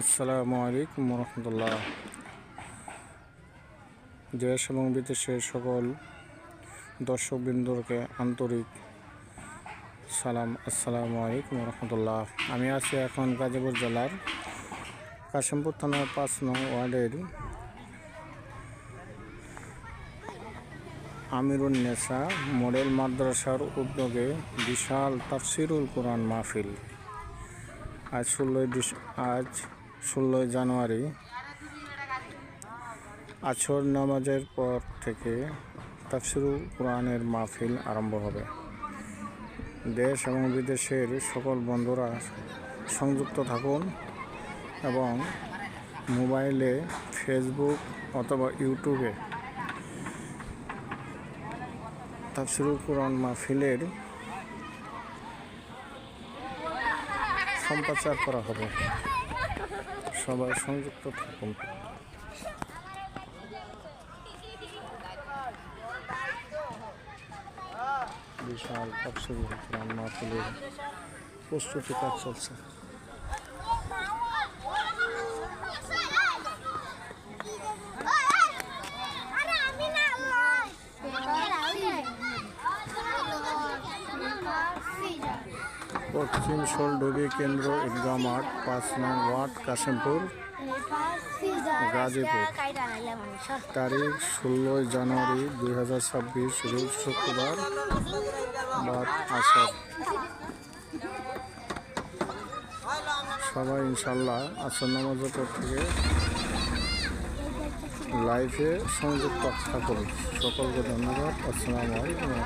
আসসালামু আলাইকুম রহমতুল্লাহ। দেশ এবং বিদেশের সকল দর্শকবৃন্দকে আন্তরিক সালাম। আসসালামু আলাইকুম রহমতুল্লাহ। আমি আছি এখন গাজীপুর জেলার কাশিমপুর থানার ৫ নং ওয়ার্ডের আমিরুন্নেসা মডেল মাদ্রাসার উদ্যোগে বিশাল তাফসিরুল কোরআন মাহফিল আজ ১৬ জানুয়ারি আসর নামাজের পর থেকে তাফসিরুল কোরআনের মাহফিল আরম্ভ হবে। দেশ এবং বিদেশের সকল বন্ধুরা সংযুক্ত থাকুন এবং মোবাইলে ফেসবুক অথবা ইউটিউবে তাফসিরুল কোরআন মাহফিলের সম্প্রচার করা হবে। সবাই সংযুক্ত থাকুন। বিশাল তাফসিরুল কোরআন মাহফিলের প্রস্তুতি কাজ চলছে। পশ্চিম শোলডুবি কেন্দ্র ঈদগাহ মাঠ, ৫ নং ওয়ার্ড, কাশিমপুর, গাজীপুর। তারিখ ১৬ জানুয়ারি ২০২৬, রোজ শুক্রবার, বাদ আসর। সবাই ইনশাল্লাহ আসর নামাজের পর থেকে লাইভে সংযুক্ত থাকুন। সকলকে ধন্যবাদ। আসসালামু আলাইকুম।